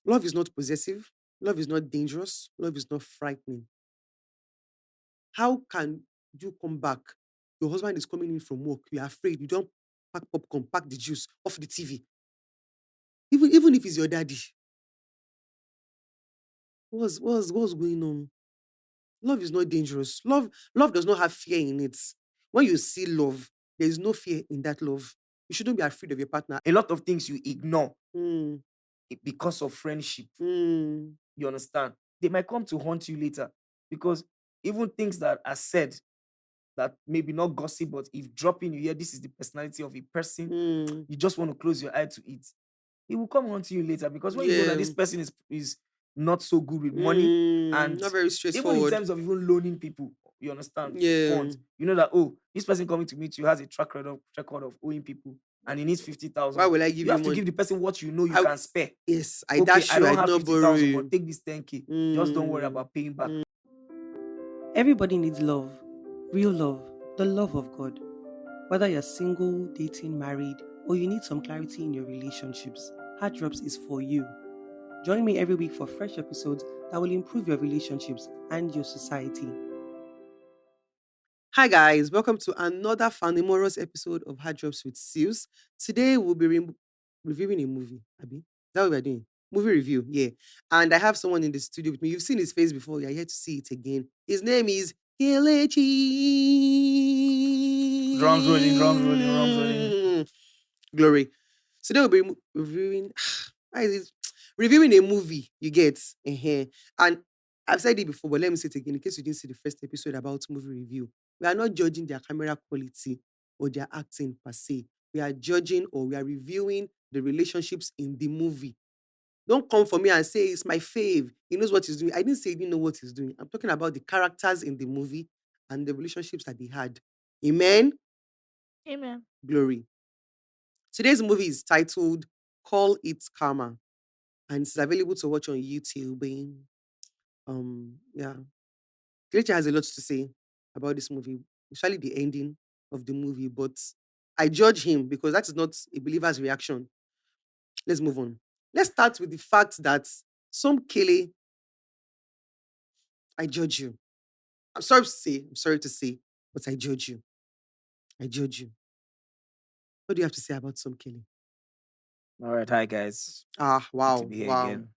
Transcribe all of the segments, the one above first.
Love is not possessive. Love is not dangerous. Love is not frightening. How can you come back? Your husband is coming in from work. You are afraid. You don't pack popcorn, pack the juice, off the TV. Even if it's your daddy. What's going on? Love is not dangerous. Love does not have fear in it. When you see love, there is no fear in that love. You shouldn't be afraid of your partner. A lot of things you ignore Mm, because of friendship. mm, You understand? They might come to haunt you later because even things that are said that maybe not gossip, but if dropping you hear this is the personality of a person, mm. you just want to close your eye to it. It will come haunt you later because when you know that Yeah. this person is not so good with money, and Not very even in straightforward. terms of even loaning people, you understand, Yeah. funds, you know that this person coming to meet you has a track record of owing people and he needs Why 50,000. will I give You you have to money? give the person what you know you I can spare. yes, I Okay, dash I you, I don't did have not borrow 50,000, you. but take this 10K. Just don't worry Mm. about paying back. Everybody needs love, real love, the love of God. Whether you're single, dating, married, or you need some clarity in your relationships, Heart Drops is for you. Join me every week for fresh episodes that will improve your relationships and your society. Hi guys, welcome to another famous episode of Hard Drops with Seals. Today we'll be reviewing a movie. Abby, is that what we're doing? Movie review, yeah. And I have someone in the studio with me. You've seen his face before. You're here to see it again. His name is Drums rolling, drums rolling, drums rolling. Kelechi. Glory. Today we'll be reviewing. Why is it? Reviewing a movie, you get. And I've said it before, but let me say it again in case you didn't see the first episode about movie review. We are not judging their camera quality or their acting per se. We are judging or we are reviewing the relationships in the movie. Don't come for me and say it's my fave. He knows what he's doing. I didn't say he didn't know what he's doing. I'm talking about the characters in the movie and the relationships that they had. Amen. Amen. Glory. Today's movie is titled Call It Karma and it's available to watch on YouTube. Yeah. Kelechi has a lot to say about this movie, especially the ending of the movie, but I judge him because that is not a believer's reaction. Let's move on. Let's start with the fact that some Kele, I judge you. I'm sorry to say, but I judge you. I judge you. What do you have to say about some Kele? All right, hi guys. Ah, Good to wow, be here wow. again.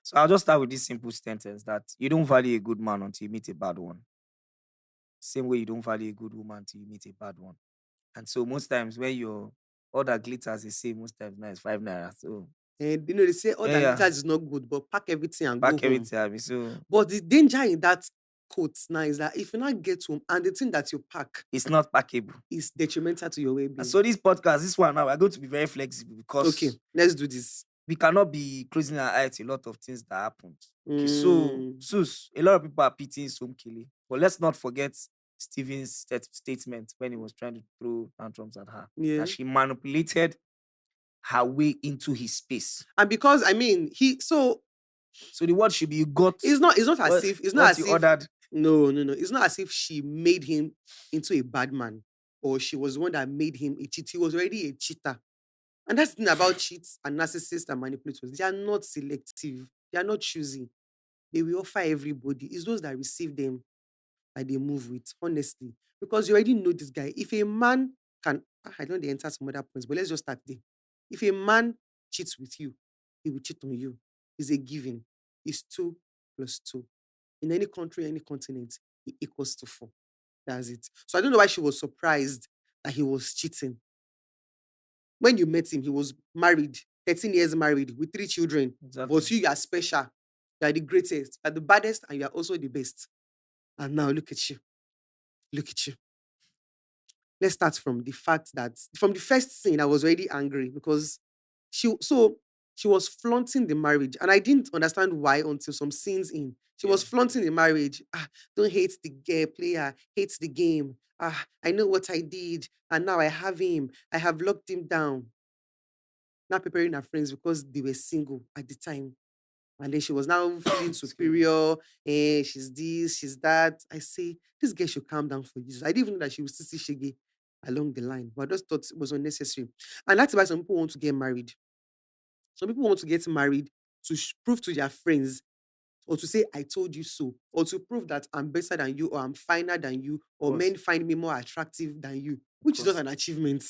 So I'll just start with this simple sentence that you don't value a good man until you meet a bad one. Same way you don't value a good woman until you meet a bad one. And so most times when you're all that glitters they say most times now is 5 naira. So And they say all that yeah, glitters is not good, but pack everything and go back every home. time. So But the danger in that quote now is that if you not get home and the thing that you pack it's not packable. is detrimental to your And well-being. so this podcast, this one now, we're going to be very flexible Okay, because let's do this. we cannot be closing our eyes to a lot of things that happened. Okay, so Mm, Sus, a lot of people are pitying Somkili, but let's not forget Stephen's statement when he was trying to throw tantrums at her. yeah. That she manipulated her way into his space. And because So the word should be you got. it's not as if what you ordered. no. It's not as if she made him into a bad man or she was the one that made him a cheat. He was already a cheater. And that's the thing about cheats and narcissists and manipulators. They are not selective. They are not choosy. They will offer everybody. It's those that receive them that they move with, honestly. Because you already know this guy. If a man can, I don't know they enter some other points, but let's just start there. If a man cheats with you, he will cheat on you. It's a given. It's 2 plus 2. In any country, any continent, it equals to 4. That's it. So I don't know why she was surprised that he was cheating. When you met him, he was married, 13 years married with 3 children. Exactly. But you are special. You are the greatest. You are the baddest and you are also the best. And now look at you. Look at you. Let's start from the fact that from the first scene, I was already angry because she was flaunting the marriage. And I didn't understand why until some scenes in. She was flaunting the marriage. Don't hate the player, hate the game. I know what I did, and now I have him. I have locked him down. Now preparing her friends because they were single at the time. And then she was now feeling superior. She's this, she's that. I say, this girl should calm down for Jesus. I didn't even know that she would still see Shege along the line, but I just thought it was unnecessary. And that's why some people want to get married. Some people want to get married to prove to their friends, or to say, I told you so, or to prove that I'm better than you, or I'm finer than you, Of or course. men find me more attractive than you, Of which is not course. an achievement.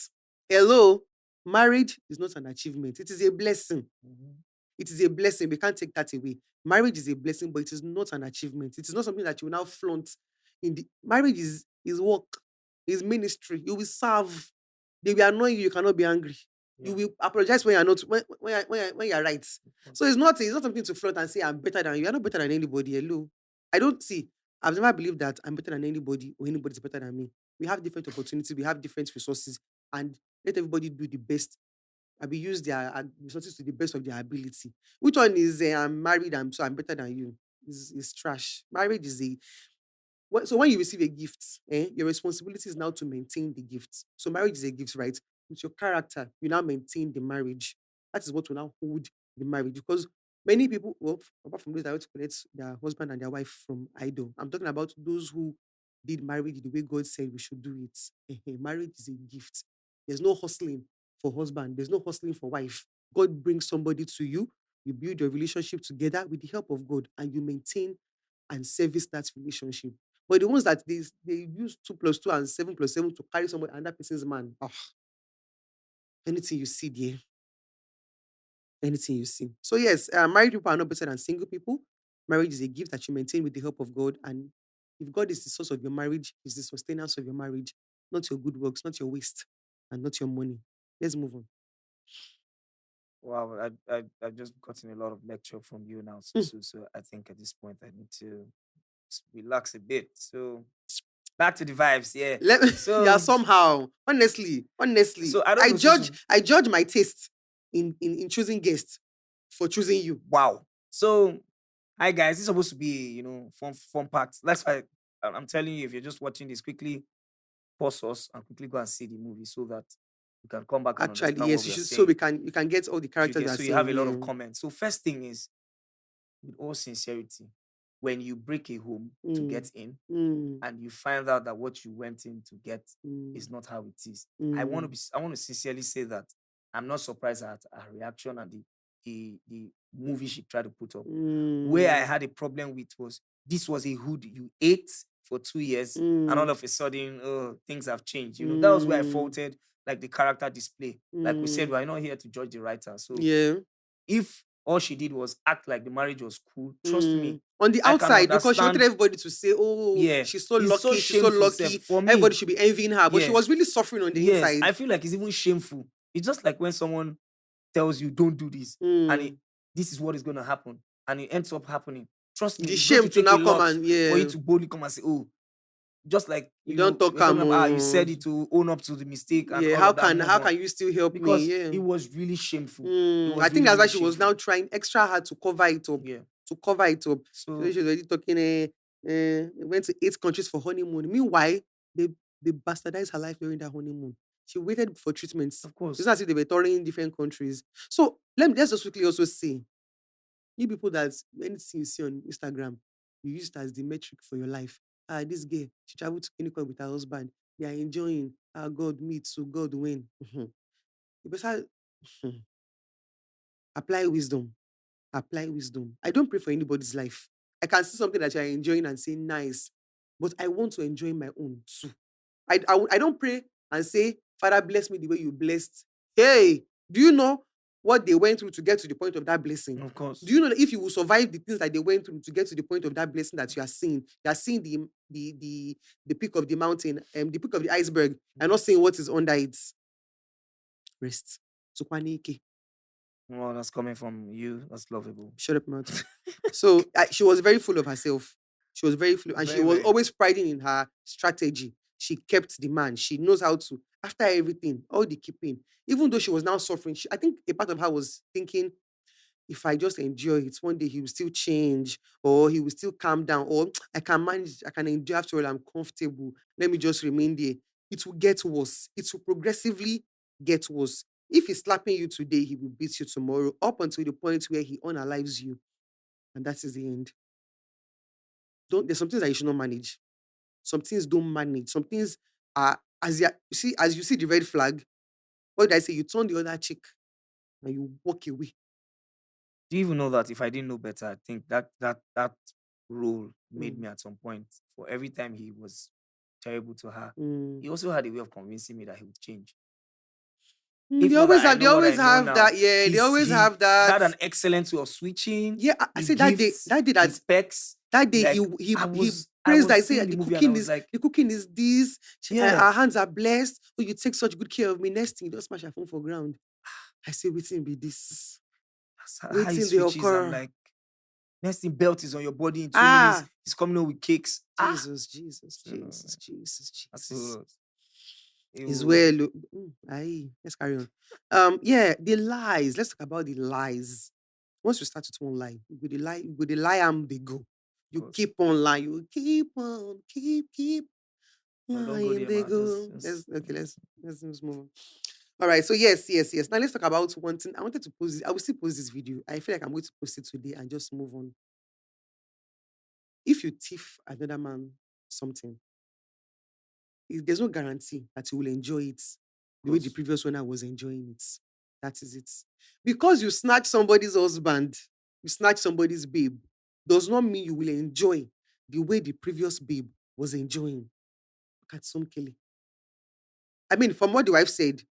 Hello? Marriage is not an achievement. It is a blessing. Mhm. It is a blessing. We can't take that away. Marriage is a blessing, but it is not an achievement. It is not something that you will now flaunt in the marriage is work, is ministry. You will serve. They will annoy you, you cannot be angry. Yeah. You will apologize when you're not when you're right. Of course. So it's not something to flaunt and say I'm better than you. You're not better than anybody. Hello. I don't see. I've never believed that I'm better than anybody or anybody's better than me. We have different opportunities, we have different resources, and let everybody do the best. I will use their resources to the best of their ability. Which one is I'm married, so I'm better than you? Is trash. Marriage is a so when you receive a gift, your responsibility is now to maintain the gift. So marriage is a gift, right? With your character, you now maintain the marriage. That is what will now hold the marriage. Because many people, well, apart from those that want to collect their husband and their wife from idol, I'm talking about those who did marriage the way God said we should do it. Marriage is a gift. There's no hustling for husband. There's no hustling for wife. God brings somebody to you. You build your relationship together with the help of God, and you maintain and service that relationship. But the ones that they use 2 plus 2 and 7 plus 7 to carry somebody another person's man. Anything you see there, anything you see. So yes, married people are not better than single people. Marriage is a gift that you maintain with the help of God, and if God is the source of your marriage, is the sustenance of your marriage, not your good works, not your waste, and not your money. Let's move on. Wow, I've just gotten a lot of lecture from you now. So I think at this point I need to relax a bit. So back to the vibes, yeah. Yeah, So somehow, honestly, so I don't I know, judge, Susu. I judge my taste in choosing guests for choosing you. Wow. So hi guys, this is supposed to be fun part. That's why I'm telling you, if you're just watching this, quickly pause us and quickly go and see the movie so that you can come back and Actually, understand what yes, you we are should. So saying. you can get all the You characters get we are so you have saying. a lot Yeah. of comments. So first thing is, with all sincerity, when you break a home to get in Mm, and you find out that what you went in to get mm, is not how it is, mm, I want to sincerely say that I'm not surprised at her reaction and the movie she tried to put up. Where I mm, had a problem with was this was a hood you ate for 2 years, and all mm, of a sudden, things have changed. That was where I mm, faulted, like the character display. Like we said, mm. we're not here to judge the writer. So Yeah. if all she did was act like the marriage was cool, trust me, On the I can outside, because she wanted understand. everybody to say, "Oh, Yeah, she's so it's so lucky, she's so shameful, Seth. lucky." For me, Everybody should be envying her, but she yeah, was really suffering on the yes, inside. I feel like it's even shameful. It's just like when someone tells you don't do this, and Mm. this is what is going to happen, and it ends up happening. Trust me, The it's going shame to to take a now come lot and for you yeah, to boldly come and say, "Oh," just like you don't talk we're talking about, you am. said it, to own up to the mistake and Yeah, all of that, move how on, can you still help me? because Yeah. it was really shameful. It I was think really, that's why really she was shameful. now trying extra hard to cover it up. Yeah. To cover it up. So So she was already talking, went to 8 countries for honeymoon. Meanwhile, they bastardized her life during that honeymoon. She waited for treatments. of It's course, not as if they were touring different countries. So let's just quickly also say, you people that anything you see on Instagram, you use it as the metric for your life. This girl, she traveled to Kenya with her husband. They are enjoying. God meets, so God win. You better apply wisdom. Apply wisdom. I don't pray for anybody's life. I can see something that you're enjoying and say, nice, but I want to enjoy my own too. I don't pray and say, Father, bless me the way you blessed. Hey, do you know what they went through to get to the point of that blessing? of course. Do you know that if you will survive the things that they went through to get to the point of that blessing that you are seeing the peak of the mountain, the peak of the iceberg, and not seeing what is under it. Rest. So, Well, that's coming from you. That's lovable. shut up, mouth. So she was very full of herself. She was very full, and she Very, was very. always priding in her strategy. She kept the man. She knows how to, after everything, all the keeping. Even though she was now suffering, I think a part of her was thinking, if I just enjoy it, one day he will still change, or he will still calm down, or I can manage, I can endure after all, I'm comfortable. Let me just remain there. It will get worse. It will progressively get worse. If he's slapping you today, he will beat you tomorrow, up until the point where he unalives you. And that is the end. There's some things that you should not manage. Some things don't manage. Some things are as you see the red flag, what did I say? You turn the other cheek and you walk away. Do you even know that if I didn't know better, I think that role made Mm. me at some point, for every time he was terrible to her, Mm. he also had a way of convincing me that he would change. Mm, If they not always that I have. They know what I always know have now, that. Yeah, they always he have that. had an excellent way of switching. Yeah, I The said that day. gifts, That day the that specs. that day Like he I praised that. was He said seeing that the movie and I was like, the cooking is this. yeah, Our hands are blessed. Oh, you take such good care of me. Next thing, you don't smash your phone for ground. I say, waiting be this. that's how he Waiting the switches. I'm occur. like, next thing, belt is on your body in 2 minutes. Ah, He's coming home with cakes. Jesus, Jesus, So, Jesus, Jesus, that's Jesus. Is it. where aye, let's carry on. Yeah, the lies. Let's talk about the lies. Once you start with one lie, you go the lie they go. You Course. keep on lying, you keep on, keep No, don't go lying, there, they man. go. Let's move on. All right, so yes. Now let's talk about one thing. I wanted to post this. I will still post this video. I feel like I'm going to post it today and just move on. If you thief another man something, there's no guarantee that you will enjoy it the way the previous owner was enjoying it. That is it. Because you snatch somebody's husband, you snatch somebody's babe, does not mean you will enjoy the way the previous babe was enjoying. Look at some Kelly. I mean, from what the wife said,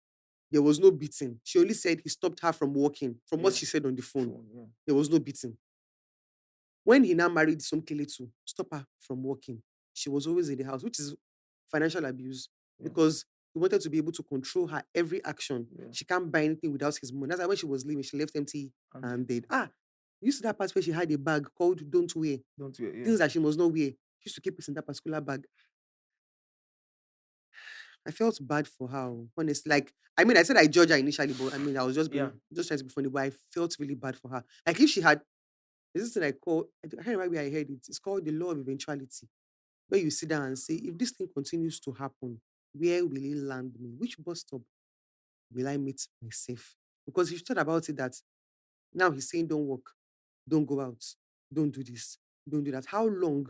there was no beating. She only said he stopped her from walking. From what she said on the phone, there was no beating. When he now married Somkele to stop her from working, she was always in the house, which is financial abuse because he wanted to be able to control her every action. She can't buy anything without his money. That's why when she was leaving, she left empty handed. You see that part where she had a bag called Don't Wear. Don't wear, Things that she must not wear. She used to keep it in that particular bag. I felt bad for her, honestly. Like, I mean, I said I judged her initially, but I mean, I was just just trying to be funny, but I felt really bad for her. Like, if she had, there's this thing I call, I can't remember where I heard it. It's called the law of eventuality, where you sit down and say, if this thing continues to happen, where will it land me? Which bus stop will I meet myself? Because if you thought about it, that now he's saying, don't work, don't go out, don't do this, don't do that. How long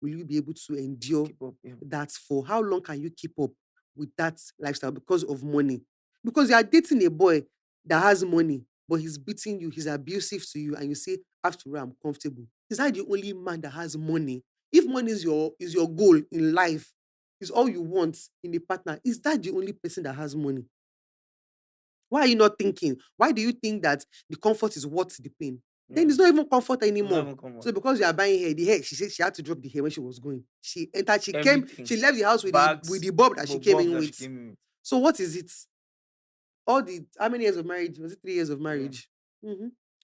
will you be able to endure keep up. Yeah. that for? How long can you keep up with that lifestyle because of money? Because you are dating a boy that has money, but he's beating you, he's abusive to you, and you say, after all, I'm comfortable. Is that the only man that has money? If money is your goal in life, is all you want in a partner, is that the only person that has money? Why are you not thinking? Why do you think that the comfort is worth the pain? Then it's not even comfort anymore. So because you are buying hair, the hair, she said she had to drop the hair when she was going. She entered, she came, Everything. she left the house with Bags, the bob that she came bob in that with. she came in with. So what is it? How many years of marriage? Was it 3 years of marriage?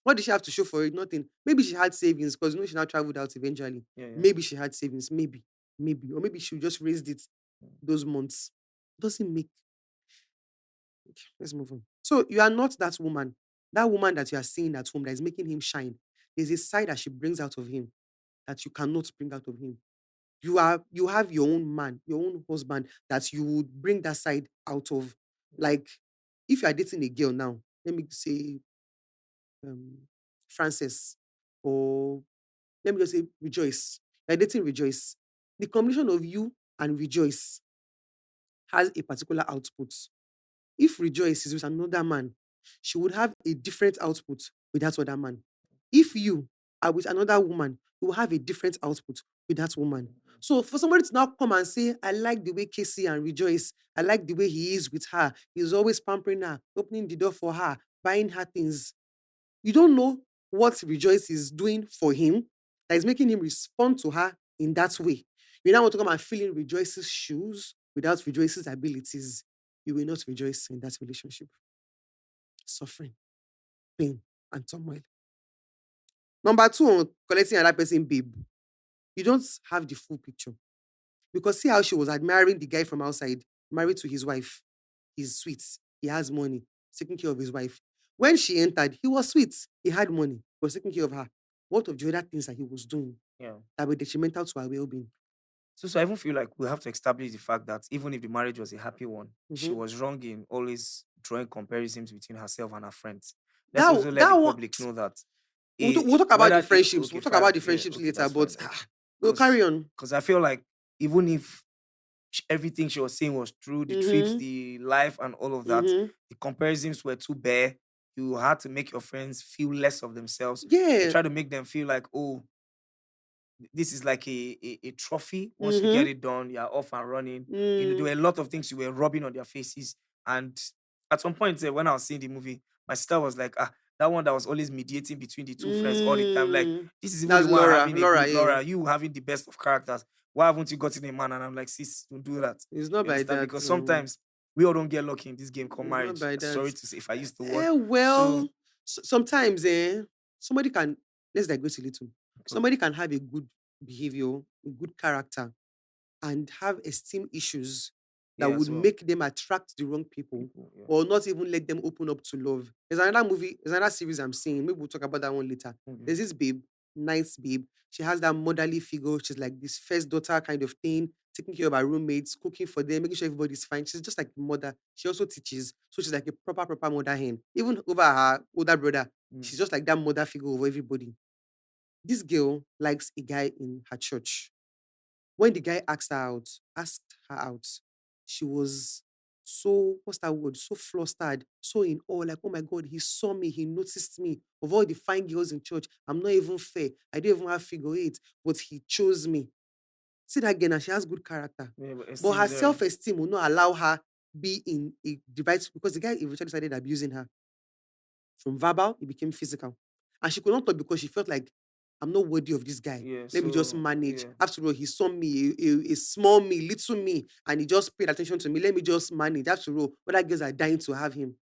What did she have to show for it? Nothing. Maybe she had savings because she now traveled out eventually. Maybe she had savings. Maybe. Or maybe she just raised it those months. Doesn't make. Okay, let's move on. So you are not that woman. That woman that you are seeing at home that is making him shine. There's a side that she brings out of him that you cannot bring out of him. You have your own man, your own husband that you would bring that side out of. Like, if you are dating a girl now, let me say Frances, or let me just say Rejoice. You're dating Rejoice. The combination of you and Rejoice has a particular output. If Rejoice is with another man, she would have a different output with that other man. If you are with another woman, you will have a different output with that woman. So for somebody to now come and say, I like the way Casey and Rejoice, I like the way he is with her, he's always pampering her, opening the door for her, buying her things. You don't know what Rejoice is doing for him that is making him respond to her in that way. You now want to come and fill in Rejoice's shoes without Rejoice's abilities. You will not rejoice in that relationship. Suffering, pain, and turmoil. Number 2, on collecting another person, babe. You don't have the full picture. Because see how she was admiring the guy from outside, married to his wife. He's sweet. He has money. He's taking care of his wife. When she entered, he was sweet. He had money. He was taking care of her. What of the other things that he was doing that were detrimental to her well-being? So I even feel like we have to establish the fact that even if the marriage was a happy one, she was wrong in always drawing comparisons between herself and her friends. Let's also let the public know that. We'll talk about the friendships. We'll talk about the friendships later, but we'll carry on. Because I feel like even if everything she was saying was true, the trips, the life, and all of that, the comparisons were too bare. you had to make your friends feel less of themselves. You Yeah. try to make them feel like, oh, this is like a trophy. Once you get Mm-hmm. it done, you're off and running. There Mm. were a lot of things you were rubbing on their faces. And at some point, when I was seeing the movie, my sister was like, that one that was always mediating between the two friends all the time. Like, Mm. this is even the That's one Laura. having a Laura, good yeah. Laura, you having the best of characters. Why haven't you gotten a man? And I'm like, sis, don't do that. It's not You by understand? that. Because Oh. sometimes we all don't get lucky in this game called It's not marriage. by that. Sorry to say if I use the word. Well, So, sometimes somebody can, let's digress a little. okay. Somebody can have a good behavior, a good character, and have esteem issues that Yeah, would as well. make them attract the wrong people People, yeah. or not even let them open up to love. There's another series I'm seeing. Maybe we'll talk about that one later. Okay. There's this babe, nice babe. She has that motherly figure. She's like this first daughter kind of thing, taking care of her roommates, cooking for them, making sure everybody's fine. She's just like a mother. She also teaches. So she's like a proper mother hen. Even over her older brother, Mm. she's just like that mother figure over everybody. This girl likes a guy in her church. When the guy asked her out, she was so, what's that word? So flustered, so in awe, like, oh my God, he saw me, he noticed me. Of all the fine girls in church, I'm not even fair. I don't even have figure eight, but he chose me. See that girl now, she has good character. Yeah, but But esteem her is there. self-esteem will not allow her be in a device because the guy eventually started abusing her. From verbal, it became physical. And she could not talk because she felt like, I'm not worthy of this guy. Yeah, Let me just so manage. yeah. After all, he saw me, a small me, little me, and he just paid attention to me. Let me just manage. After all, other girls are dying to have him.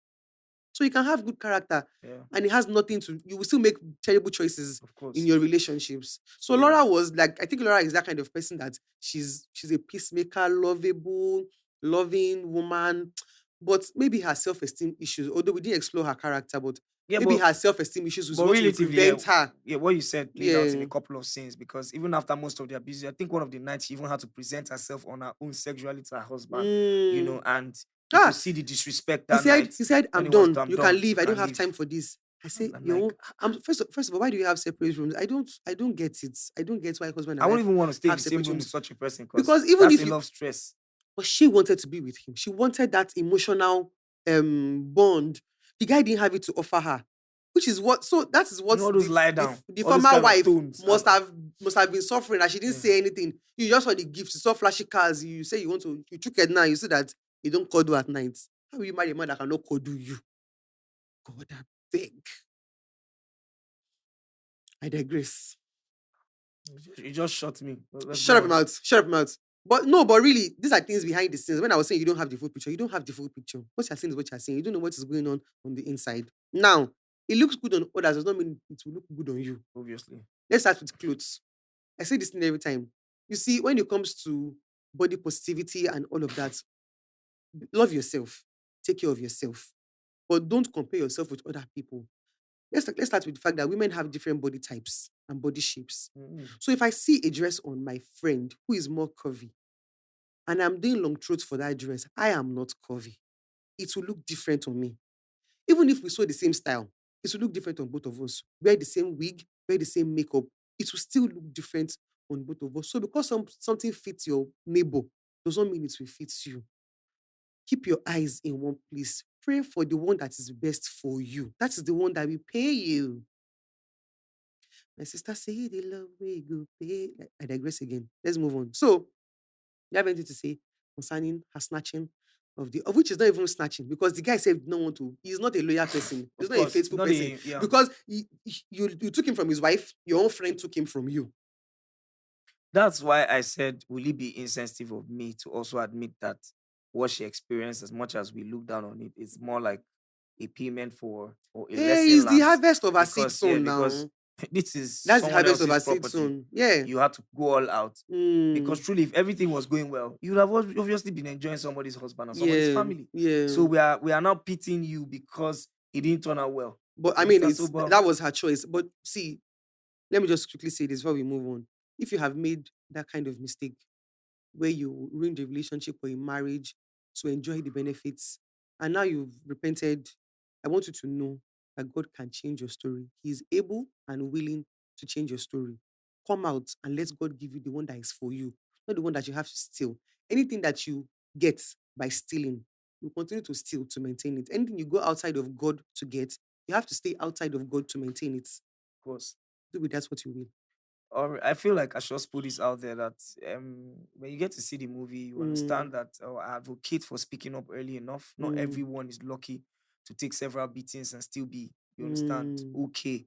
So you can have good character Yeah, and it has nothing to, you will still make terrible choices of in course. your relationships. So So Laura was like, I think Laura is that kind of person that she's a peacemaker, lovable, loving woman, but maybe her self-esteem issues, although we didn't explore her character, but yeah, maybe but her self-esteem issues is what will relatively, yeah, prevent her. yeah, what you said played out in Yeah. a couple of scenes because even after most of the abuse, I think one of the nights she even had to present herself on her own sexuality to her husband, Mm. and you could Ah, see the disrespect he that said, night he said, when I'm it was done. done, You can done, leave. you I don't can have leave. time for this. I say, I'm you like, know, first of all, why do you have separate rooms? I don't get it. I don't get why husband I and wouldn't wife even want to stay in have the same separate room with rooms. such a person because Because even that's if a you, lot of stress. but she wanted to be with him. She wanted that emotional bond. The guy didn't have it to offer her, which is what. So that is what All those lie down, the all those former kind of wife tones. must have been suffering. And she didn't Yeah. say anything. You just saw the gifts. You saw flashy cars. You say you want to. You took it now. You see that you don't cuddle at night. How will you marry a man that cannot cuddle you? God, I beg. I digress. You just shot me. Let's Shut go up your on. mouth. Shut up your mouth. But no, but really, these are things behind the scenes. When I was saying you don't have the full picture, you don't have the full picture. What you're saying is what you're saying. You don't know what is going on the inside. Now, it looks good on others, does not mean it will look good on you. Obviously. Let's start with clothes. I say this thing every time. You see, when it comes to body positivity and all of that, love yourself. Take care of yourself. But don't compare yourself with other people. Let's start with the fact that women have different body types and body shapes. Mm. So if I see a dress on my friend who is more curvy, and I'm doing long throat for that dress, I am not curvy. It will look different on me. Even if we sew the same style, it will look different on both of us. Wear the same wig, wear the same makeup, it will still look different on both of us. So because something fits your neighbor does not mean it will fit you. Keep your eyes in one place. Pray for the one that is best for you. That is the one that will pay you. My sister say the love way go pay. I digress again. Let's move on. So you have anything to say concerning her snatching of which is not even snatching because the guy said no want to. He's not a loyal person. He's Of not a course. faithful Not person a yeah. because you took him from his wife. Your own friend took him from you. That's why I said, will it be insensitive of me to also admit that what she experienced, as much as we look down on it, it's more like a payment for or a Hey, lesson it's the learned. harvest of her seed Because yeah, sown now. because this is That's the someone harvest of else's her seed property. sown. Yeah. You had to go all out. Because Mm, truly, if everything was going well, you would have obviously been enjoying somebody's husband or somebody's yeah. family. Yeah. So we are not pitying you because it didn't turn out well. But I You mean, understand? So, but that was her choice. But see, let me just quickly say this before we move on. If you have made that kind of mistake, where you ruined a relationship or a marriage to enjoy the benefits, and now you've repented, I want you to know that God can change your story. He is able and willing to change your story. Come out and let God give you the one that is for you, not the one that you have to steal. Anything that you get by stealing, you continue to steal to maintain it. Anything you go outside of God to get, You have to stay outside of God to maintain it. Of course. Do with that what you will. Or I feel like I should just put this out there that when you get to see the movie, you understand that I advocate for speaking up early enough. Not everyone is lucky to take several beatings and still be, you understand, okay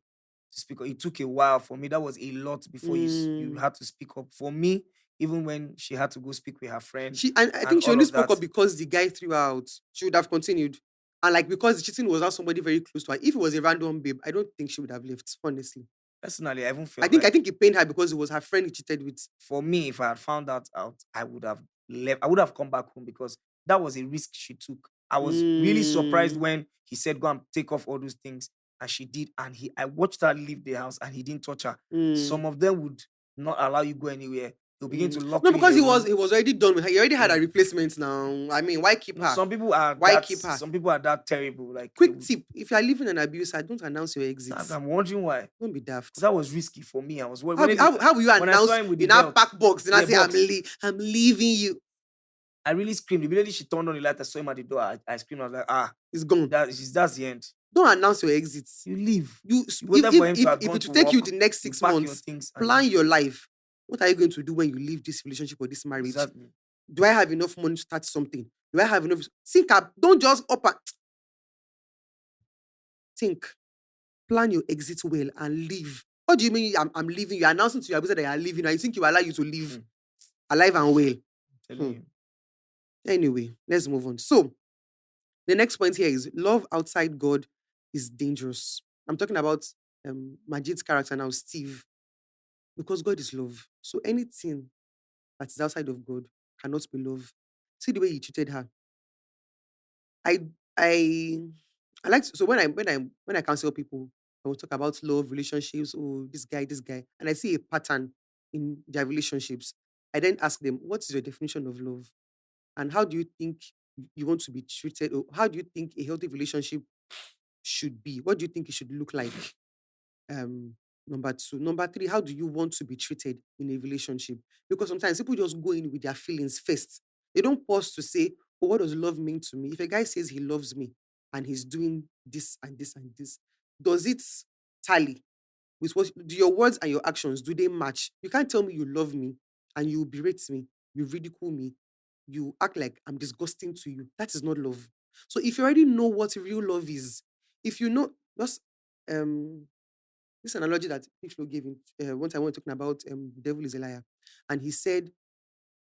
to speak up. It took a while for me. That was a lot before you had to speak up. For me, even when she had to go speak with her friend And I think she all only of spoke that, up because the guy threw her out. She would have continued. And like because the cheating was not somebody very close to her. If it was a random babe, I don't think she would have left, honestly. personally, I even I felt think like it pained her because it was her friend he cheated with. for me, if I had found that out, I would have left. I would have come back home because that was a risk she took. I was really surprised when he said, "Go and take off all those things," and she did. And I watched her leave the house, and he didn't touch her. Some of them would not allow you go anywhere. They'll begin to lock No, you in because a room. he was already done with her. He already had a replacement now. I mean, why keep No, her? some people are Why that. keep her? Some people are that terrible. Like Quick tip: if you are living an abuser, don't announce your exits. I'm wondering why. Don't be daft. That was risky for me. I was How will you when I saw announce him with the in our belt, pack box and I yeah, say box. I'm leaving you? I really screamed. Immediately she turned on the light, I saw him at the door. I screamed. I was like, It's gone. That's the end. Don't announce your exits. You leave. You waited for him to have if gone it to will take you work, the next you 6 pack your months, things and plan leave. your life. What are you going to do when you leave this relationship or this marriage? Exactly. Do I have enough money to start something? Do I have enough? Think up. Don't just up and think. Plan your exit well and leave. What do you mean I'm leaving? You're announcing to your abuser that you're leaving. I think you allow you to leave alive and well. Telling you. Anyway, let's move on. So the next point here is love outside God is dangerous. I'm talking about Majid's character now, Steve, because God is love. So anything that is outside of God cannot be love. See the way he treated her. I I I like to, so when I counsel people, I will talk about love, relationships, oh, this guy, and I see a pattern in their relationships. I then ask them, what is your definition of love? And how do you think you want to be treated? Or how do you think a healthy relationship should be? What do you think it should look like? Um, number two. Number three, how do you want to be treated in a relationship? Because sometimes people just go in with their feelings first. They don't pause to say, oh, what does love mean to me? If a guy says he loves me and he's doing this and this and this, does it tally with what do your words and your actions, do they match? You can't tell me you love me and you berate me, you ridicule me, you act like I'm disgusting to you. That is not love. So if you already know what real love is, if you know just this analogy that Flo gave in one time when we were talking about the devil is a liar, and he said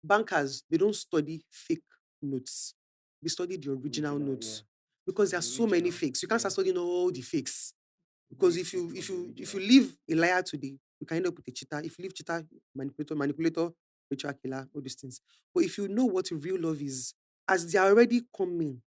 bankers they don't study fake notes, they study the original notes because there are so many fakes. You can't start studying all the fakes. Because if you leave a liar today, you can end up with a cheater. If you leave cheater, manipulator, ritual killer, all these things. But if you know what real love is, as they are already coming,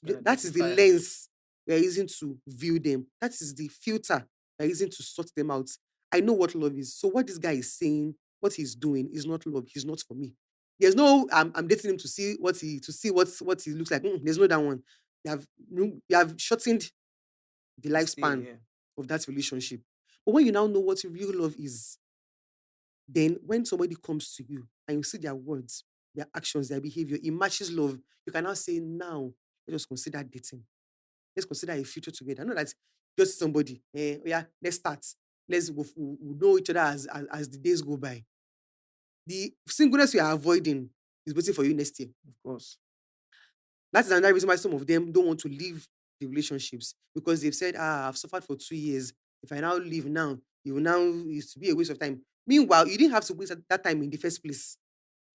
that is the Identify. lens we are using to view them. That is the filter we are using to sort them out. I know what love is. So what this guy is saying, what he's doing is not love. He's not for me. There's no I'm dating him to see what he looks like. There's no that one. You have shortened the lifespan of that relationship. But when you now know what real love is, then when somebody comes to you and you see their words, their actions, their behavior, it matches love, you can now say, now, let us consider dating. Let's consider a future together. Not that just somebody, yeah, let's start. We'll know each other as the days go by. The singleness you are avoiding is waiting for you next year. Of course. That is another reason why some of them don't want to leave the relationships because they've said, I've suffered for 2 years. If I now leave now, it's to be a waste of time. Meanwhile, you didn't have to waste that time in the first place.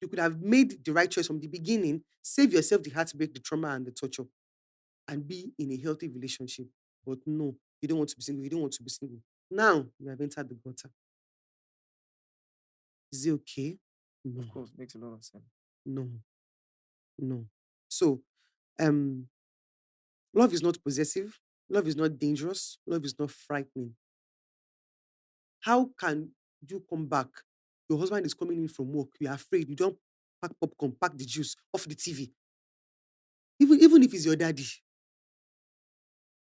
You could have made the right choice from the beginning, save yourself the heartbreak, the trauma, and the torture, and be in a healthy relationship. But no, you don't want to be single. You don't want to be single. Now you have entered the gutter. Is it okay? No. Of course, makes a lot of sense. No. No. So, love is not possessive. Love is not dangerous. Love is not frightening. How can you come back? Your husband is coming in from work. You're afraid. You don't pack popcorn, pack the juice off the TV. Even if it's your daddy.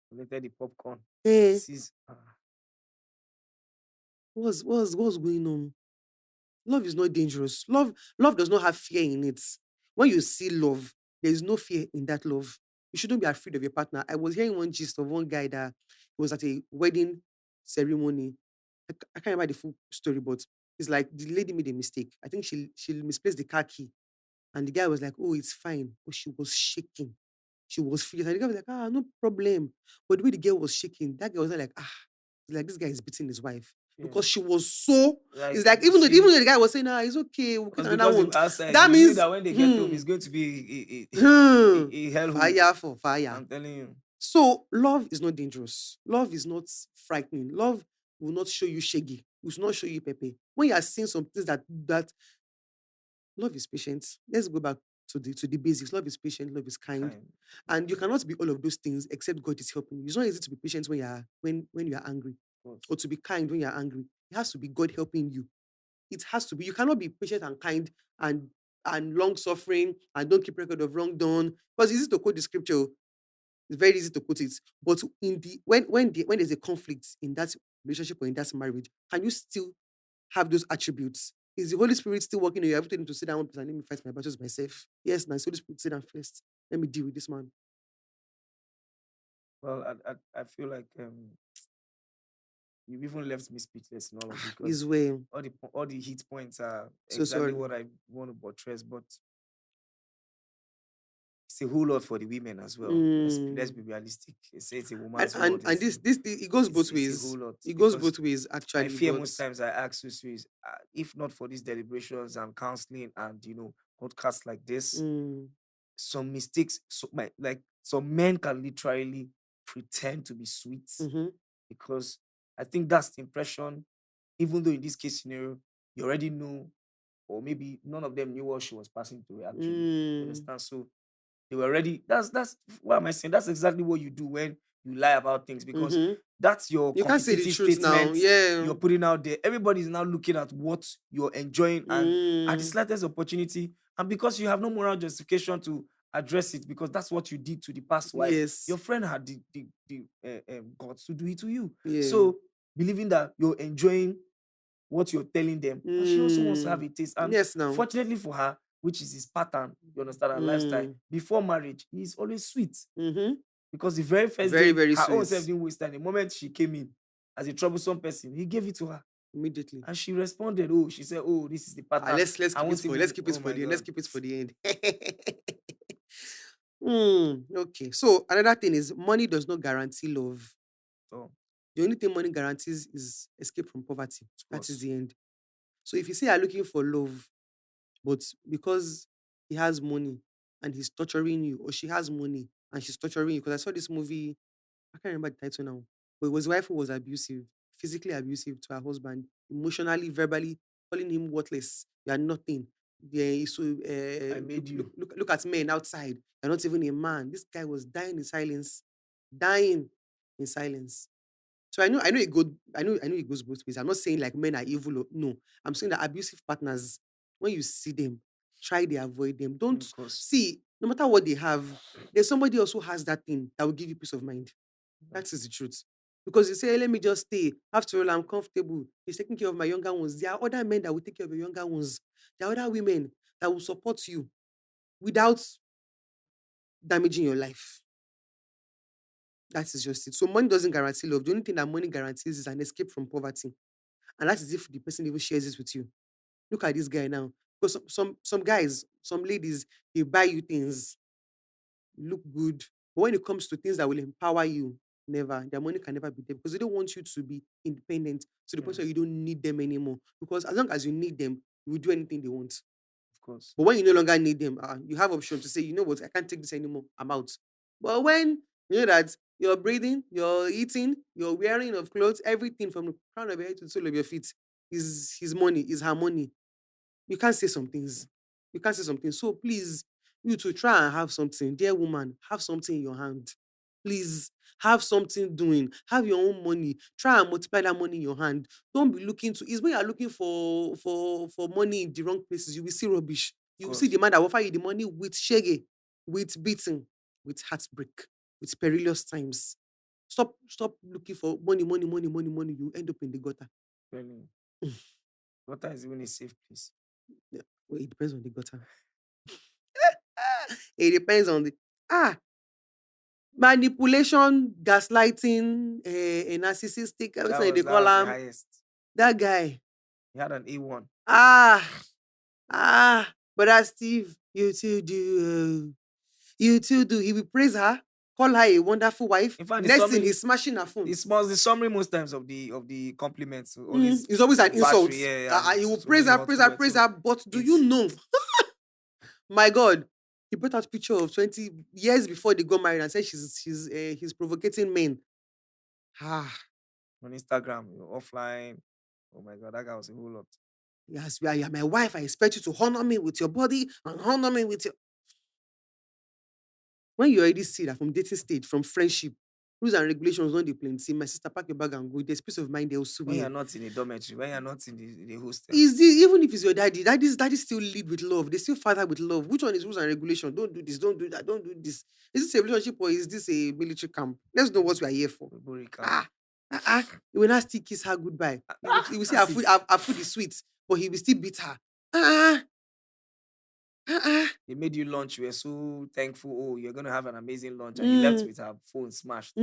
Collected the popcorn. Eh, what's going on? Love is not dangerous. Love does not have fear in it. When you see love, there is no fear in that love. You shouldn't be afraid of your partner. I was hearing one gist of one guy that was at a wedding ceremony. I can't remember the full story, but it's like the lady made a mistake. I think she misplaced the car key, and the guy was like, "Oh, it's fine," but she was shaking. She was furious. And the guy was like, "Ah, no problem." But the way the girl was shaking, that girl was like, "Ah," like this guy is beating his wife Yeah. because she was so. Like It's like you even see, though the guy was saying, "Ah, it's okay, we'll get because another they one." were outside, That you knew means, that when they get home, it's going to be hmm, a hellhole. fire for fire. I'm telling you. So love is not dangerous. Love is not frightening. Love will not show you shaggy. Will not show you pepe. When you are seeing some things that love is patient. Let's go back to the basics. Love is patient. Love is kind, Kind. and you cannot be all of those things except God is helping you. It's not easy to be patient when you are angry, Of course. or to be kind when you are angry. It has to be God helping you. It has to be. You cannot be patient and kind and long suffering and don't keep record of wrong done. Because it's easy to quote the scripture. It's very easy to quote it. But in the when there's a conflict in that relationship or in that marriage, can you still have those attributes? Is the Holy Spirit still working on you? Have you told him to sit down and let me fight my battles myself? Yes, now Holy Spirit, sit down first. Let me deal with this man. Well, I feel like you even left me speechless in all of this His because way. all the hit points are So exactly sorry. what I want to buttress, but it's a whole lot for the women as well. Let's be realistic. It's a And woman's and, world. and this it goes both It's a ways. whole lot It goes because both ways my actually, fear but most times I ask you is, if not for these deliberations and counseling and podcasts like this, mm, some mistakes, like some men can literally pretend to be sweet mm-hmm, because I think that's the impression. Even though in this case scenario, you already know, or maybe none of them knew what she was passing through actually. You understand? So they were already. That's what am I saying? That's exactly what you do when you lie about things because mm-hmm. that's your You can't say the competitive truth now. statement Yeah. you're putting out there. Everybody's now looking at what you're enjoying, and at the Mm, slightest opportunity, and because you have no moral justification to address it, because that's what you did to the past wife, yes. your friend had the guts to do it to you. Yeah. So believing that you're enjoying what you're telling them, and she also wants to have Mm, a taste. And yes now. fortunately for her, which is his pattern, you understand, her lifestyle Mm, before marriage, he's always sweet. mm-hmm. Because the very first Very, day, very her own sweet. self didn't waste time. The moment she came in as a troublesome person, he gave it to her. Immediately. And she responded, oh, she said, oh, this is the pattern. Let's I won't let's even, keep it oh for my the end. Let's God. keep it for the end. Okay. So another thing is money does not guarantee love. So, The only thing money guarantees is escape from poverty. of That is course, the end. So if you say you're looking for love, but because he has money and he's torturing you, or she has money and she's torturing you, because I saw this movie, I can't remember the title now, but it was his wife who was abusive, physically abusive to her husband, emotionally, verbally, calling him worthless. You are nothing. Yeah, so I made you. look at men outside. You're not even a man. This guy was dying in silence, dying in silence. So I know it goes both ways. I'm not saying like men are evil. No, I'm saying that abusive partners, when you see them, try to avoid them. Don't Of course. see, no matter what they have, there's somebody else who has that thing that will give you peace of mind. Yeah. That is the truth. Because you say, "Hey, let me just stay. After all, I'm comfortable. He's taking care of my younger ones." There are other men that will take care of your younger ones. There are other women that will support you without damaging your life. That is just it. So money doesn't guarantee love. The only thing that money guarantees is an escape from poverty. And that is if the person even shares it with you. Look at this guy now. Because some guys, some ladies, they buy you things, look good. But when it comes to things that will empower you, never. Their money can never be there because they don't want you to be independent to the point Mm, where you don't need them anymore. Because as long as you need them, you will do anything they want. of course. But when you no longer need them, you have option to say, you know what, I can't take this anymore. I'm out. But when you know that you're breathing, you're eating, you're wearing of clothes, everything from the crown of your head to the sole of your feet is his money, is her money. You can't say some things. You can't say something. So please, you to try and have something. Dear woman, have something in your hand. Please have something doing. Have your own money. Try and multiply that money in your hand. Don't be looking to. It's when you're looking for money in the wrong places. You will see rubbish. Of You will see course. the man that will offer you the money with shege, with beating, with heartbreak, with perilous times. Stop looking for money, money, money, money, money. You end up in the gutter. Really. Water is even a safe place. Yeah. Well, it depends on the gutter. It depends on the ah. Manipulation, gaslighting, narcissistic, That wetin was they that call was the am. highest. That guy. He had an A1. Ah, Brother Steve, you too do. You too do. He will praise her, call her a wonderful wife. In fact, Next thing, he's smashing her phone. the summary most times of the compliments always It's always an insult. battery, yeah, and He will so praise many her, hot praise her, words. praise So her. But do you it's know, my God, he brought out picture of 20 years before they got married and said he's provocating men. Ah, on Instagram, offline. Oh my God, that guy was a whole lot. yes, you're my wife. I expect you to honor me with your body and honor me with your. When you already see that from dating stage, from friendship, rules and regulations don't dey plenty. My sister, pack your bag and go. There's peace of mind there also. When you're not in a dormitory, when you're not in the hostel, Even if it's your daddy still lead with love. They still father with love. Which one is rules and regulation? Don't do this, don't do that, don't do this. Is this a relationship or is this a military camp? Let's know what we are here for. Bori camp. He will not still kiss her goodbye. He will say That's her food is sweet, but he will still beat her. Ah, They made you lunch. You were so thankful. Oh, you're gonna have an amazing lunch, and you left with her phone smashed.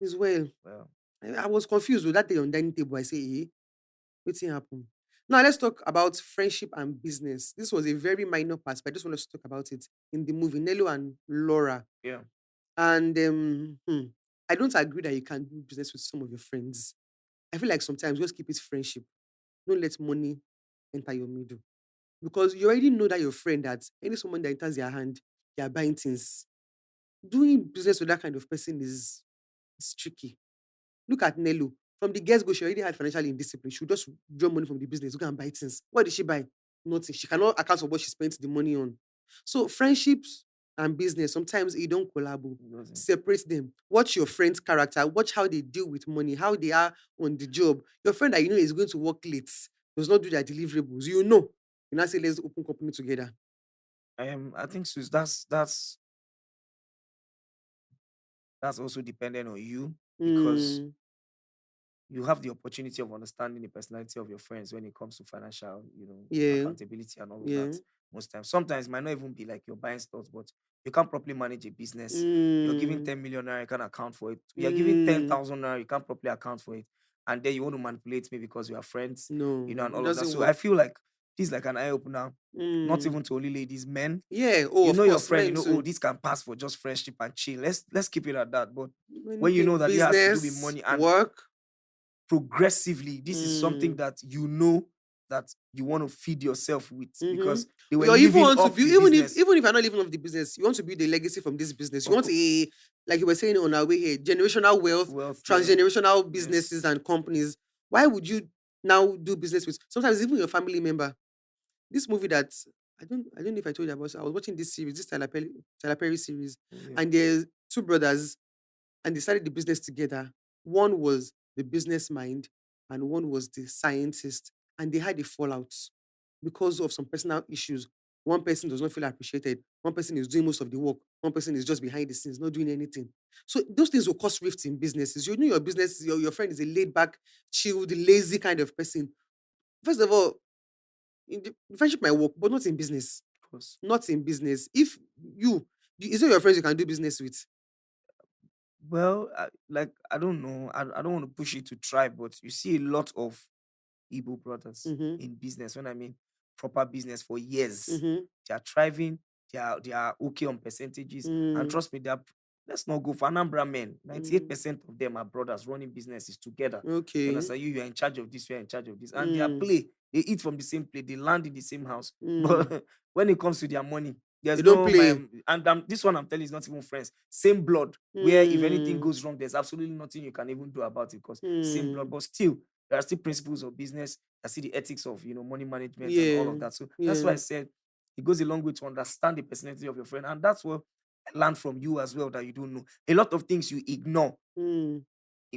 As well. Well, I was confused with that day on dining table. I say, wetin happen? Now let's talk about friendship and business. This was a very minor part, but I just want us to talk about it in the movie Nello and Laura. yeah. And I don't agree that you can do business with some of your friends. I feel like sometimes just keep it friendship. Don't let money enter your middle. Because you already know that your friend, that any someone that enters their hand, they are buying things. Doing business with that kind of person is tricky. Look at Nello. From the get-go, she already had financial indiscipline. She would just draw money from the business, go and buy things. What did she buy? Nothing. She cannot account for what she spent the money on. So friendships and business, sometimes you don't collabo. Separate them. Watch your friend's character. Watch how they deal with money, how they are on the job. Your friend that you know is going to work late, does not do their deliverables. You know. You now say, let's open company together. I think Sus, that's also dependent on you because you have the opportunity of understanding the personality of your friends when it comes to financial, Yeah. accountability and all of that. Most times, sometimes it might not even be like you're buying stocks, but you can't properly manage a business. You're giving 10 million naira, you can't account for it. You're giving 10,000 naira, you can't properly account for it. And then you want to manipulate me because we are friends, No, and it all of that. doesn't So work. I feel like this is like an eye opener, not even to only ladies, men. Yeah. Oh, You of know your course, friend, men oh, too. this can pass for just friendship and chill. Let's keep it at that. But When when you in know that it has to do with business, money and work, progressively, this is something that you know that you want to feed yourself with because they were you even living want to off build, the business. even if you're not living off the business, you want to build a legacy from this business. You Of want a, like you were saying on our way here, generational wealth, Wealth, transgenerational yes. businesses and companies. Why would you now do business with sometimes even your family member? This movie that I don't know if I told you about. I was watching this series, this Tyler Perry series, and there's two brothers, and they started the business together. One was the business mind, and one was the scientist, and they had a fallout because of some personal issues. One person does not feel appreciated. One person is doing most of the work. One person is just behind the scenes, not doing anything. So those things will cause rifts in businesses. You know your business, your friend is a laid back, chilled, lazy kind of person. First of all, in the friendship might work, but not in business. Of course. Not in business. If is it your friends you can do business with? Well, I don't know. I don't want to push it to try, but you see a lot of Igbo brothers in business. When I mean proper business for years, they are thriving. They are okay on percentages, and trust me, let's not go for Anambra men. 98% of them are brothers running businesses together. Okay. You understand? You are in charge of this. You are in charge of this, and they are play. They eat from the same plate. They land in the same house. But when it comes to their money, there's They don't play. and this one I'm telling you is not even friends. Same blood. Where if anything goes wrong, there's absolutely nothing you can even do about it because same blood. But still, there are still principles of business. I see the ethics of money management and all of that. So that's why I said it goes a long way to understand the personality of your friend, and that's what I learned from you as well that you don't know. A lot of things you ignore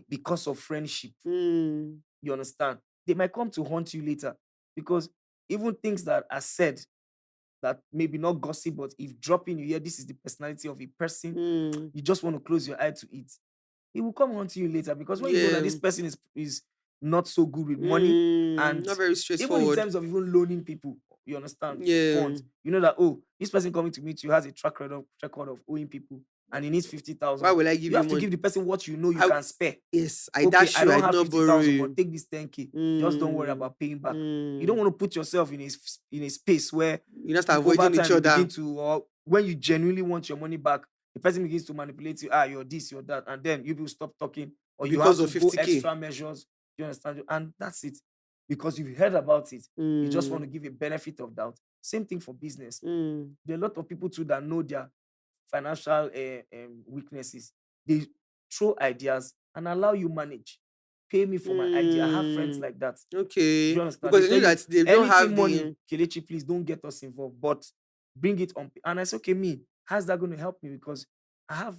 because of friendship. You understand? They might come to haunt you later because even things that are said that maybe not gossip, but if dropping you hear this is the personality of a person, you just want to close your eye to it. It will come on to you later because when you know that this person is not so good with money and not very even straightforward. in terms of even loaning people, you understand? Yeah. Funds. You know that this person coming to meet you has a track record of owing people and he needs Why 50,000, will I give you you have to give money? the person what you know you I, can spare. yes, I Okay, dash I you. I don't did have not borrow 50,000, but you. take this 10K. Just don't worry about paying back. You don't want to put yourself in a space where You just start over avoiding each time you begin other. to, or when you genuinely want your money back, the person begins to manipulate you. You're this, you're that, and then you will stop talking, or you have Because to of go 50K. extra measures. You understand? And that's it, because you've heard about it. You just want to give a benefit of doubt. Same thing for business. There are a lot of people too that know their financial weaknesses. They throw ideas and allow you manage. Pay me for my idea. I have friends like that. Do Okay. you understand? Because They they tell know you that they don't anything have money, the. Kelechi, please don't get us involved, but bring it on. And I say, okay, me, how's that going to help me? Because I have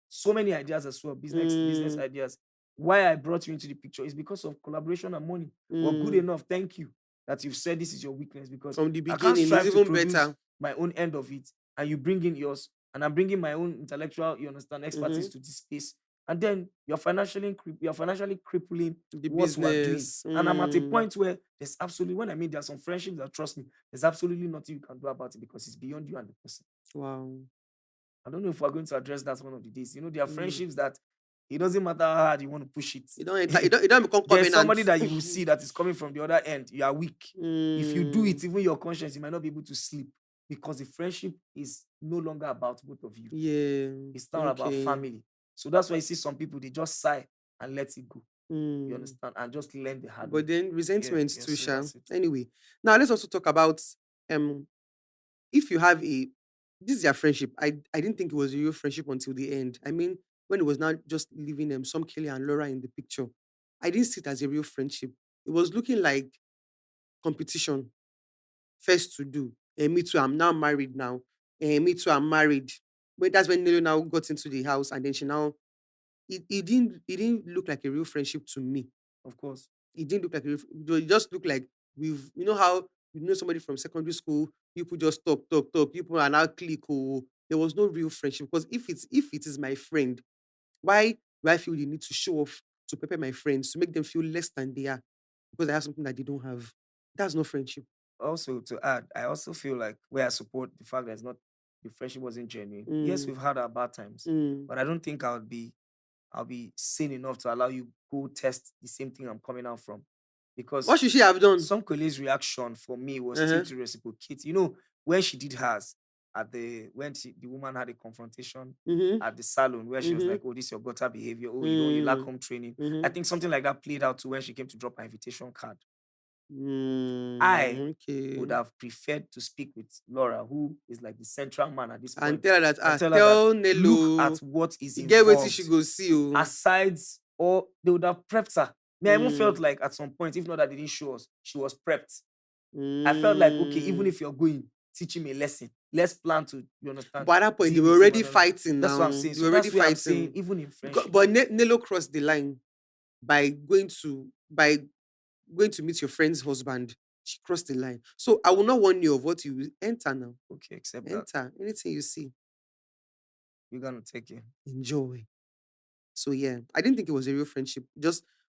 so many ideas as well, business ideas. Why I brought you into the picture is because of collaboration and money. Well, good enough. Thank you that you've said this is your weakness, because From the I can't beginning, it's strive to even produce better. my own end of it, and you bring in yours, and I'm bringing my own intellectual, you understand, expertise to this space, and then you're financially crippling The what we're doing. business. And I'm at a point where there's absolutely, when I mean there's some friendships that, trust me, there's absolutely nothing you can do about it, because it's beyond you and the person. Wow. I don't know if we're going to address that one of the days. There are friendships that it doesn't matter how hard you want to push it. You don't become There's covenant. somebody that you will see that is coming from the other end. You are weak. If you do it, even your conscience, you might not be able to sleep, because the friendship is no longer about both of you. Yeah. It's not about family. So that's why you see some people, they just sigh and let it go. You understand? And just learn the hard way. But then resentment too, so Sha. that's it. Anyway, now let's also talk about if you have this is your friendship. I didn't think it was a real friendship until the end. I mean, when it was not just leaving some Kelly and Laura in the picture, I didn't see it as a real friendship. It was looking like competition. First to do. Me too, I'm now married now. Me too, I'm married. But that's when Nelo now got into the house, and then she now it didn't look like a real friendship to me. Of course. It didn't look like it just looked like how somebody from secondary school, people just talk, people are now click. Oh, there was no real friendship, because if it is my friend, why do I feel the need to show off to prepare my friends to make them feel less than they are because I have something that they don't have? That's no friendship. Also, to add, I also feel like where I support the fact that the friendship wasn't genuine. Yes, we've had our bad times, but I don't think I'll be sane enough to allow you go test the same thing I'm coming out from. Because What should she have done? some colleague's reaction for me was still to reciprocate. When she did hers the woman had a confrontation at the salon, where she was like, "Oh, this is your gutter behavior. Oh, you lack home training." I think something like that played out to when she came to drop her invitation card. I would have preferred to speak with Laura, who is like the central man at this point, and tell her that and tell her tell that, look at what is get what she involved. go see. Aside, or they would have prepped her. I even felt like at some point, if not that they didn't show us, she was prepped. I felt like, okay, even if you're going, teach him a lesson. Let's plan to, you understand? But at that point, they deal were with him already and all that. fighting That's now. what I'm saying. They So were that's already why I'm saying, fighting. even in friendship. But Nelo crossed the line by going to meet your friend's husband. She crossed the line. So I will not warn you of what you will enter now. Okay, accept that. Enter. Anything you see, You're gonna take it. enjoy. So yeah, I didn't think it was a real friendship.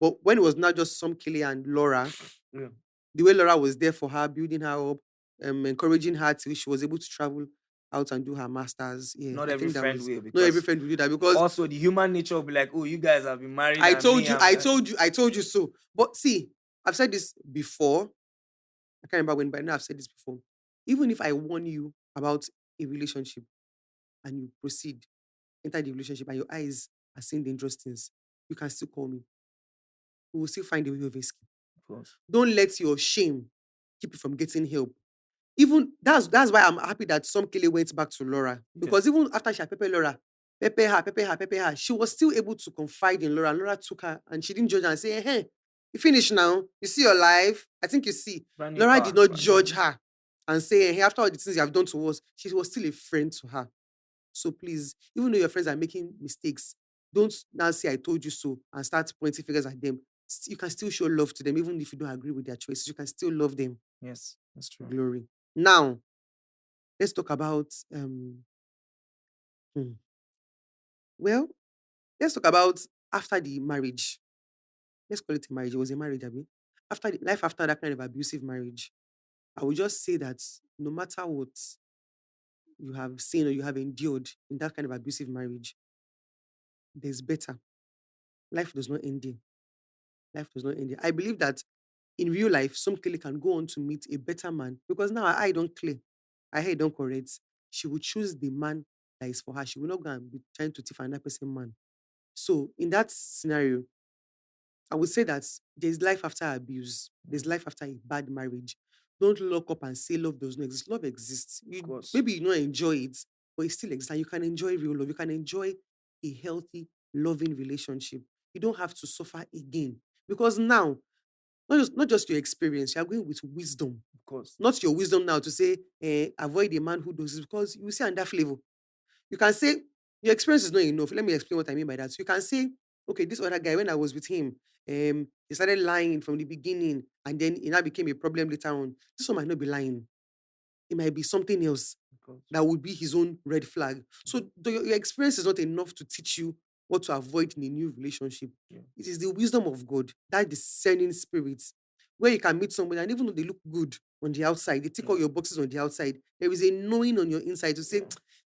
But when it was not just some Kelly and Laura, Yeah. the way Laura was there for her, building her up, encouraging her till she was able to travel out and do her masters. Yeah, Not I every think that friend was will, not every because friend will do that, because also the human nature will be like, oh, you guys have been married, I and told me, you, I told you so. But see, I've said this before. I can't remember when, but I know I've said this before. Even if I warn you about a relationship and you proceed, enter the relationship, and your eyes are seeing dangerous things, you can still call me. We will still find a way of escape. Of course. Don't let your shame keep you from getting help. Even that's why I'm happy that some Kelly went back to Laura. Because even after she had pepper her, she was still able to confide in Laura. And Laura took her and she didn't judge her and say, hey, you finished now. You see your life. I think you see. Laura did not judge her and say, hey, after all the things you have done to us, she was still a friend to her. So please, even though your friends are making mistakes, don't now say I told you so and start pointing fingers at them. You can still show love to them, even if you don't agree with their choices. You can still love them. Yes, that's true. Glory. Now, let's talk about well, let's talk about after the marriage. Let's call it a marriage. It was a marriage, Abby. After life after that kind of abusive marriage, I would just say that no matter what, you have seen or you have endured in that kind of abusive marriage, there's better. Life does not end there. Life does not end there. I believe that in real life, some Kelly can go on to meet a better man because now her eye don't clear. Her hair don't correct. She will choose the man that is for her. She will not go and be trying to find that person man. So in that scenario, I would say that there's life after abuse. There's life after a bad marriage. Don't lock up and say love does not exist. Love exists. Of course. Maybe you don't enjoy it, but it still exists. And you can enjoy real love. You can enjoy a healthy, loving relationship. You don't have to suffer again. Because now, not just your experience, you are going with wisdom. Of course. Not your wisdom now to say, avoid a man who does this, because you will see under flavor. You can say, your experience is not enough. Let me explain what I mean by that. So you can say, okay, this other guy, when I was with him, he started lying from the beginning, and then it now became a problem later on. This one might not be lying. It might be something else Of course. that would be his own red flag. So your experience is not enough to teach you what to avoid in a new relationship. Yeah. It is the wisdom of God, that discerning spirit, where you can meet somebody, and even though they look good on the outside, they tick all your boxes on the outside, there is a knowing on your inside to say,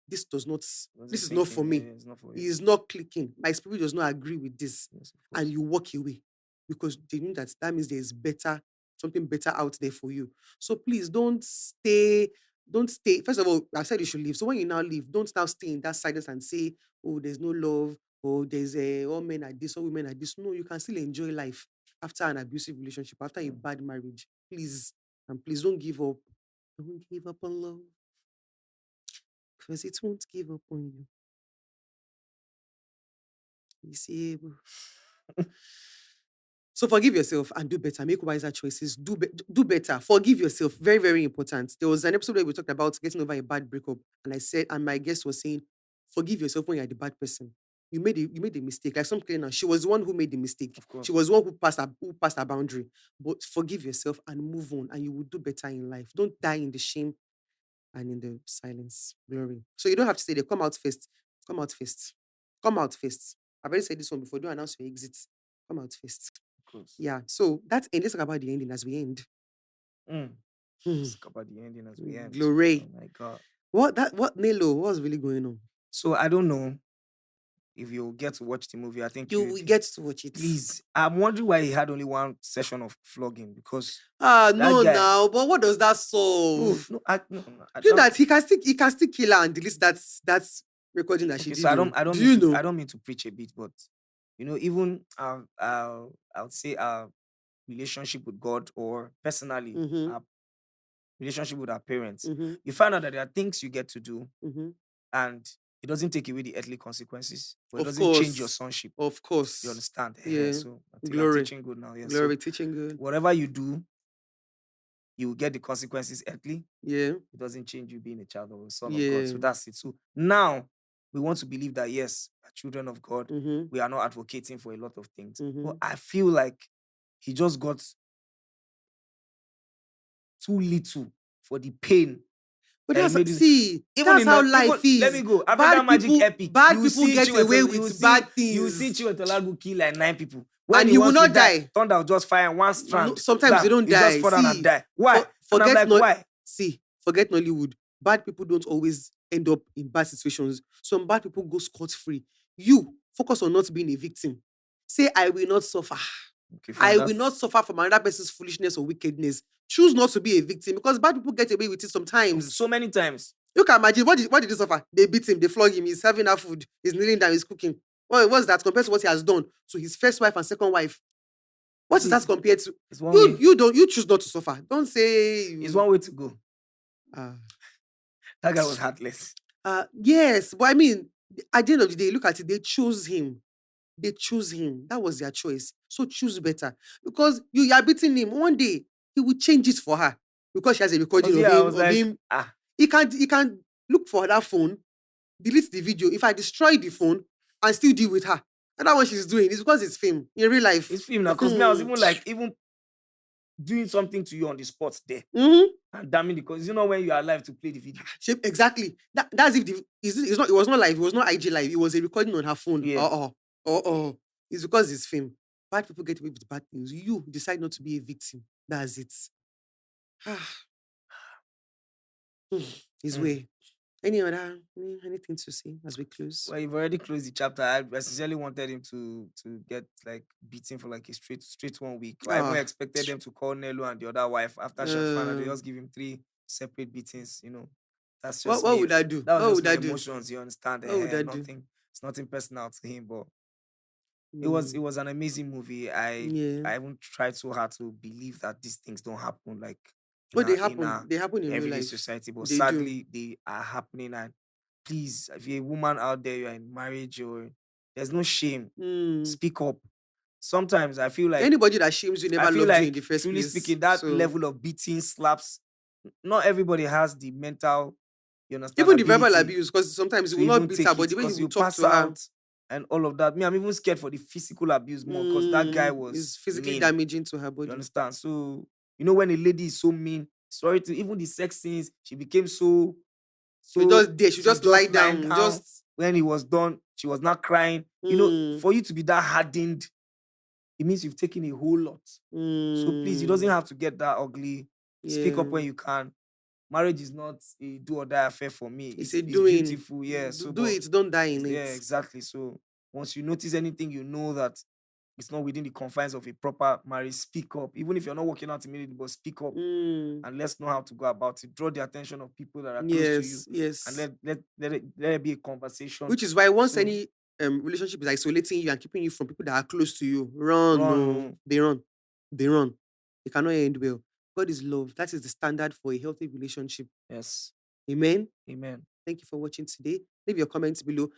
this is not for me. It's not for It you. is not clicking. My spirit does not agree with this. Yes, of course. And you walk away because they know that means there is something better out there for you. So please don't stay. First of all, I said you should leave. So when you now leave, don't now stay in that silence and say, oh, there's no love, or there's all men are this, all women are this. No, you can still enjoy life after an abusive relationship, after a bad marriage. Please, and please don't give up. Don't give up on love, because it won't give up on you. You see, so forgive yourself and do better. Make wiser choices. Do better. Forgive yourself. Very, very important. There was an episode where we talked about getting over a bad breakup, and I said, and my guest was saying, forgive yourself when you're the bad person. You made a mistake. Like some now, she was the one who made the mistake. Of course. She was the one who passed her boundary. But forgive yourself and move on, and you will do better in life. Don't die in the shame and in the silence. Glory. So you don't have to stay there. Come out first. Come out first. Come out first. I've already said this one before. Don't announce your exit. Come out first. Of course. Yeah. So that's it. Let's talk about the ending as we end. Let's talk about the ending as we end. Glory. Oh my God. What Nelo? What's really going on? So I don't know if you'll get to watch the movie. I think You will get to watch it. Please. I'm wondering why he had only one session of flogging, because no, guy- now. But what does that solve? no, I You know that he can still kill her and delete that's recording that she okay, did. so I don't mean to preach a bit, but even I would say our relationship with God, or personally our relationship with our parents, you find out that there are things you get to do, and it doesn't take away the earthly consequences, but it doesn't change your sonship. Of course. You understand? Yeah. So I think Glory. I'm teaching good now. Yeah. Glory, So teaching good. whatever you do, you will get the consequences earthly. Yeah. It doesn't change you being a child or a son Yeah. of God. So that's it. So now we want to believe that, yes, as children of God, we are not advocating for a lot of things. But I feel like he just got too little for the pain. But that he that's made it- see, Even that's in how the- life even- is. Let me go. Bad African Magic people- Epic. bad You will people see get Chiwetel- away you with will see- bad You will see things. Chiwetel kill like 9 people. And he will wants to not die. Thunder will just fire one strand. No, sometimes Bam, they don't he just die. fall down and See, die. Why? And I'm forget like, not- why? See, forget Nollywood. Bad people don't always end up in bad situations. Some bad people go scot-free. You focus on not being a victim. Say, I will not suffer. Okay, fine, I will that's- not suffer from another person's foolishness or wickedness. Choose not to be a victim, because bad people get away with it sometimes. So many times. You can imagine, what did he suffer? They beat him, they flog him, he's serving her food, he's kneeling down, he's cooking. What's that compared to what he has done to his first wife and second wife? What is that compared to? It's one way. You choose not to suffer. Don't say It's one way to go. Ah. That guy was heartless. Yes, but I mean, at the end of the day, look at it, they chose him. They chose him. That was their choice. So choose better. Because you are beating him. One day, he will change it for her. Because she has a recording Yeah, I of was him. like, Him. He can look for that phone, delete the video. If I destroy the phone and still deal with her, and that what she's doing is because it's film in real life. It's film now. Because me, I was even doing something to you on the spot there. And damn it, because when you are live to play the video. Exactly. That's if it was not live. It was not IG live. It was a recording on her phone. Yeah. It's because it's film. Bad people get away with bad things. You decide not to be a victim. That's it. His way. Anything to say as we close? Well, you've already closed the chapter. I sincerely wanted him to get like beaten for like a straight 1 week. I even expected them to call Nello and the other wife after she had found out. They just give him 3 separate beatings. That's just what would I do? That was What just would my I do? emotions. You understand? What would I do? Nothing. It's nothing personal to him, but it was an amazing movie. I even tried so hard to believe that these things don't happen like they happen. They happen in real everyday life. society, but They do. sadly they are happening. And please, if you're a woman out there, you're in marriage, or there's no shame. Speak up. Sometimes I feel like anybody that shames you never loved you in the first truly place. speaking, that level of beating, slaps, not everybody has the mental, you understand, even the verbal ability abuse, because sometimes to you will even not beat take her, but it, the way because you you talk pass to her, out and all of that. Me, I'm even scared for the physical abuse more, because that guy was is physically mean. damaging to her body. You understand? So, when a lady is so mean, sorry to even the sex scenes, she became so She just there, she just lie down. Just when he was done, she was not crying. For you to be that hardened, it means you've taken a whole lot. So please, it doesn't have to get that ugly. Speak up when you can. Marriage is not a do or die affair for me. It's beautiful. Yeah. So do it, don't die in it. Yeah, exactly. So once you notice anything, you know that it's not within the confines of a proper marriage, speak up. Even if you're not working out immediately, but speak up. And let's know how to go about it. Draw the attention of people that are close to you. Yes. And let it be a conversation. Which is why once any relationship is isolating you and keeping you from people that are close to you, run. They run. It cannot end well. God is love. That is the standard for a healthy relationship. Yes. Amen. Amen. Thank you for watching today. Leave your comments below.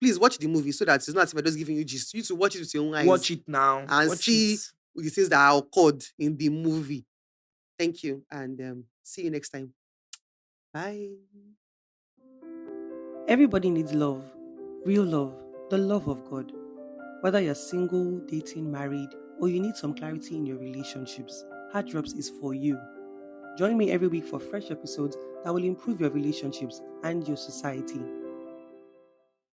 Please watch the movie so that it's not as if I'm just giving you gist. You to watch it with your own eyes. Watch it now. And see the things that are occurred in the movie. Thank you. And see you next time. Bye. Everybody needs love. Real love. The love of God. Whether you're single, dating, married, or you need some clarity in your relationships, Heart Drops is for you. Join me every week for fresh episodes that will improve your relationships and your society.